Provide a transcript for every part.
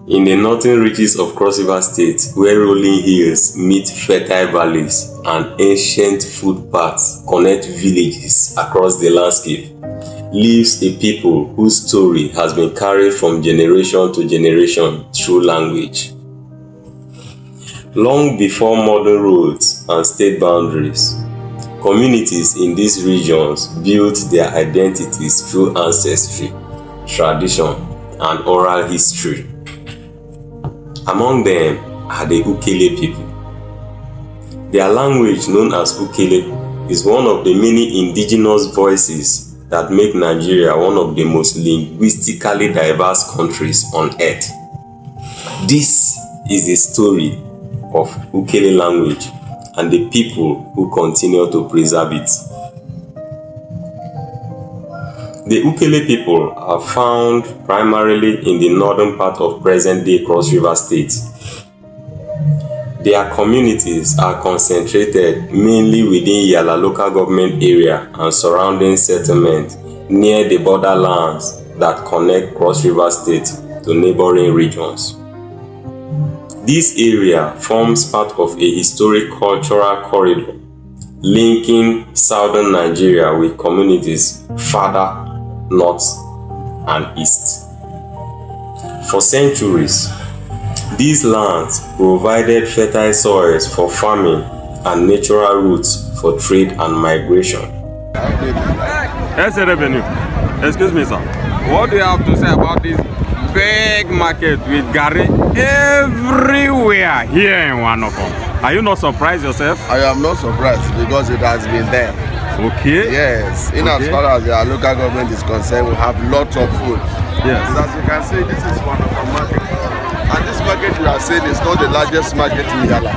In the northern reaches of Cross River State, where rolling hills meet fertile valleys and ancient footpaths connect villages across the landscape, lives a people whose story has been carried from generation to generation through language. Long before modern roads and state boundaries, communities in these regions built their identities through ancestry, tradition, and oral history. Among them are the Ukelle people. Their language, known as Ukelle, is one of the many indigenous voices that make Nigeria one of the most linguistically diverse countries on earth. This is the story of Ukelle language and the people who continue to preserve it. The Ukelle people are found primarily in the northern part of present-day Cross River State. Their communities are concentrated mainly within Yala local government area and surrounding settlements near the borderlands that connect Cross River State to neighboring regions. This area forms part of a historic cultural corridor linking southern Nigeria with communities farther north and east. For centuries, these lands provided fertile soils for farming and natural routes for trade and migration. Excuse me, sir. What do you have to say about this big market with Gary everywhere here in Wanokon? Are you not surprised yourself? I am not surprised because it has been there. Okay. Yes. In as far as our local government is concerned, we have lots of food. Yes. And as you can see, this is one of our market. And this market we are saying is not the largest market in Yala.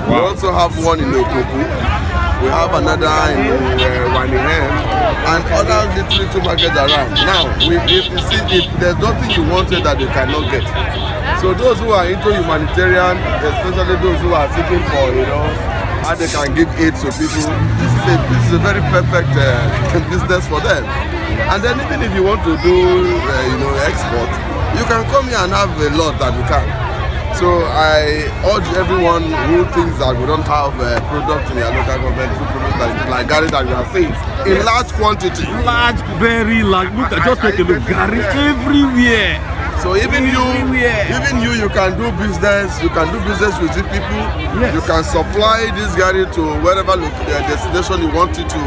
Wow. We also have one in Okoku. We have another in Wanihem and other little markets around. Now, if there's nothing you wanted that you cannot get. So those who are into humanitarian, especially those who are seeking for, how they can give aid to people, this is a very perfect business for them. And then even if you want to do, export, you can come here and have a lot that you can. So I urge everyone who thinks that we don't have products in their local government, food products like Gary that we are seeing, in large quantity. Large, very large. Look, just take a look. Gary everywhere. So even you can do business. You can do business with the people. Yes. You can supply this Gary to wherever destination you want it to.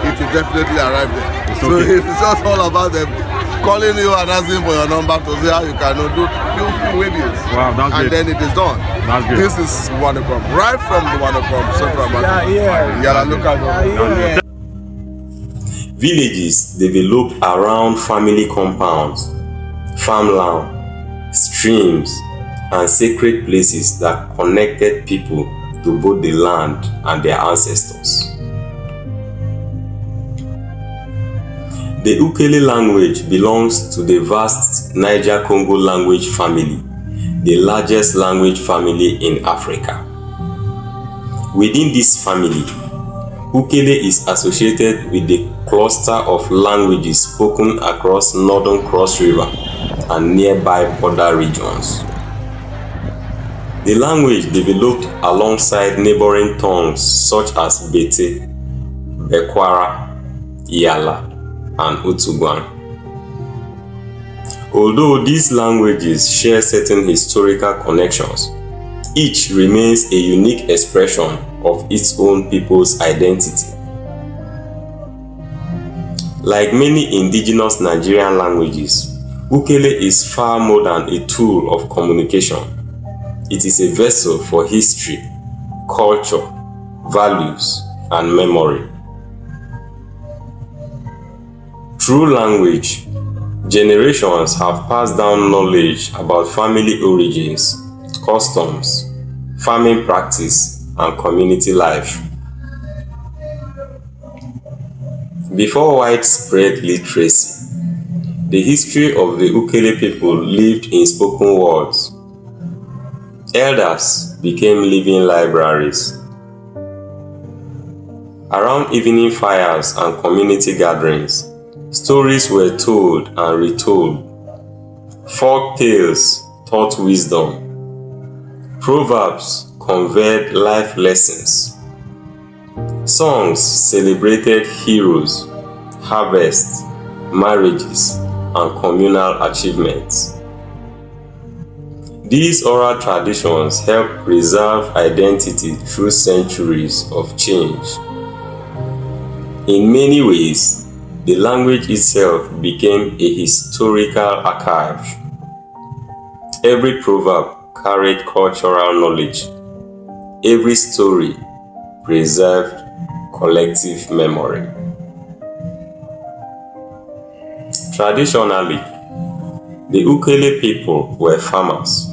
It will definitely arrive there. It's so okay. It's just all about them calling you and asking for your number to see how you can do few waves. Wow, that's and good. Then it is done. That's good. This is Wanokon, right from the Wanokon Central Market. Yeah, local government. Villages developed around family compounds, farmland, streams, and sacred places that connected people to both the land and their ancestors. The Ukelle language belongs to the vast Niger-Congo language family, the largest language family in Africa. Within this family, Ukelle is associated with the cluster of languages spoken across northern Cross River and nearby border regions. The language developed alongside neighboring tongues such as Bete, Bekwara, Yala, and Otuguan. Although these languages share certain historical connections, each remains a unique expression of its own people's identity. Like many indigenous Nigerian languages, Ukelle is far more than a tool of communication. It is a vessel for history, culture, values, and memory. Through language, generations have passed down knowledge about family origins, customs, farming practice, and community life. Before widespread literacy, the history of the Ukelle people lived in spoken words. Elders became living libraries. Around evening fires and community gatherings, stories were told and retold. Folk tales taught wisdom. Proverbs conveyed life lessons. Songs celebrated heroes, harvests, marriages, and communal achievements. These oral traditions help preserve identity through centuries of change. In many ways, the language itself became a historical archive. Every proverb carried cultural knowledge. Every story preserved collective memory. Traditionally, the Ukelle people were farmers.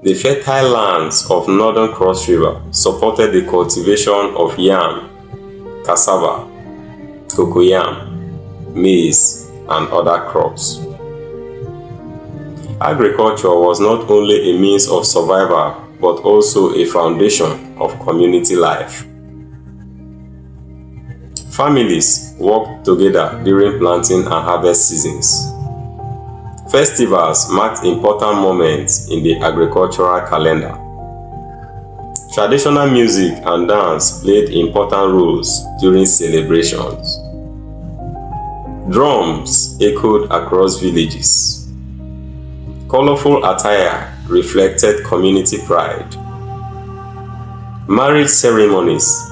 The fertile lands of northern Cross River supported the cultivation of yam, cassava, cocoyam, maize, and other crops. Agriculture was not only a means of survival but also a foundation of community life. Families worked together during planting and harvest seasons. Festivals marked important moments in the agricultural calendar. Traditional music and dance played important roles during celebrations. Drums echoed across villages. Colorful attire reflected community pride. Marriage ceremonies,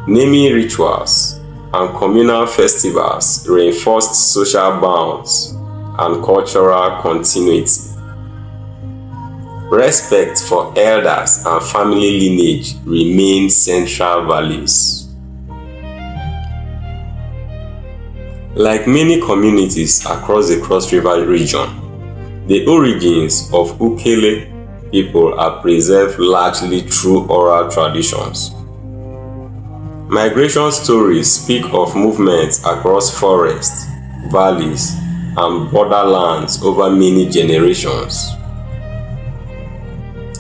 naming rituals, and communal festivals reinforced social bonds and cultural continuity. Respect for elders and family lineage remain central values. Like many communities across the Cross River region, the origins of Ukelle people are preserved largely through oral traditions. Migration stories speak of movements across forests, valleys, and borderlands over many generations.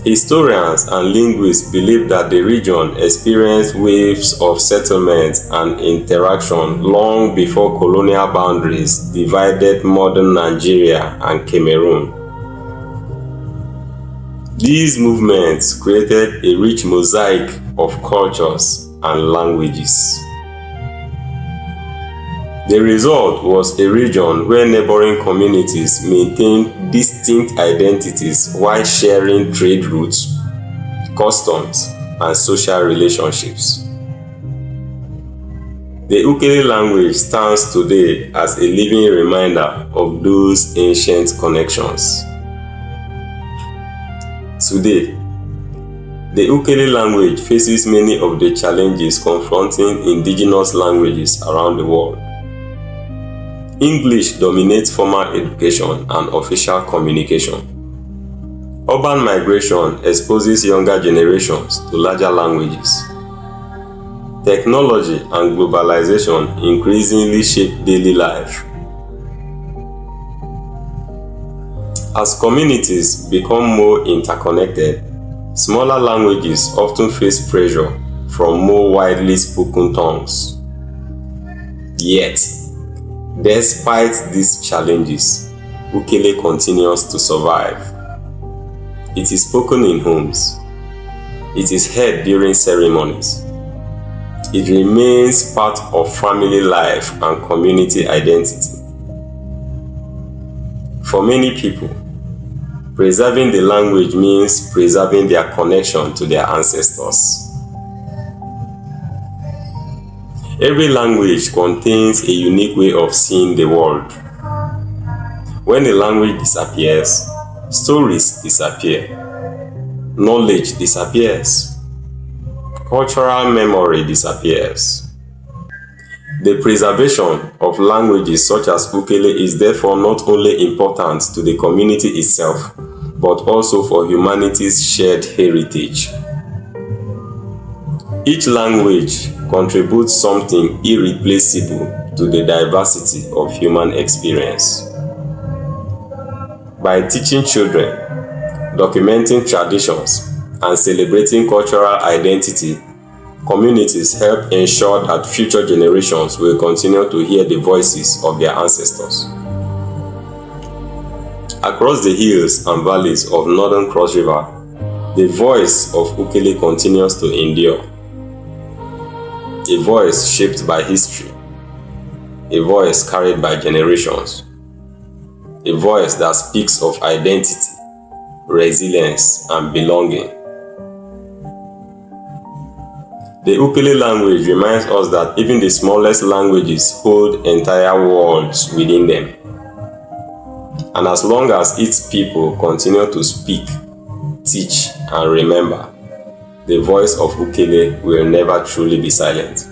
Historians and linguists believe that the region experienced waves of settlement and interaction long before colonial boundaries divided modern Nigeria and Cameroon. These movements created a rich mosaic of cultures and languages. The result was a region where neighboring communities maintained distinct identities while sharing trade routes, customs, and social relationships. The Ukelle language stands today as a living reminder of those ancient connections. Today, the Ukelle language faces many of the challenges confronting indigenous languages around the world. English dominates formal education and official communication. Urban migration exposes younger generations to larger languages. Technology and globalization increasingly shape daily life. As communities become more interconnected, smaller languages often face pressure from more widely spoken tongues. Yet, despite these challenges, Ukelle continues to survive. It is spoken in homes. It is heard during ceremonies. It remains part of family life and community identity. For many people, preserving the language means preserving their connection to their ancestors. Every language contains a unique way of seeing the world. When a language disappears, stories disappear, knowledge disappears, cultural memory disappears. The preservation of languages such as Ukelle is therefore not only important to the community itself, but also for humanity's shared heritage. Each language contributes something irreplaceable to the diversity of human experience. By teaching children, documenting traditions, and celebrating cultural identity, communities help ensure that future generations will continue to hear the voices of their ancestors. Across the hills and valleys of northern Cross River, the voice of Ukelle continues to endure. A voice shaped by history, a voice carried by generations, a voice that speaks of identity, resilience, and belonging. The Ukelle language reminds us that even the smallest languages hold entire worlds within them. And as long as its people continue to speak, teach, and remember, the voice of Ukelle will never truly be silent.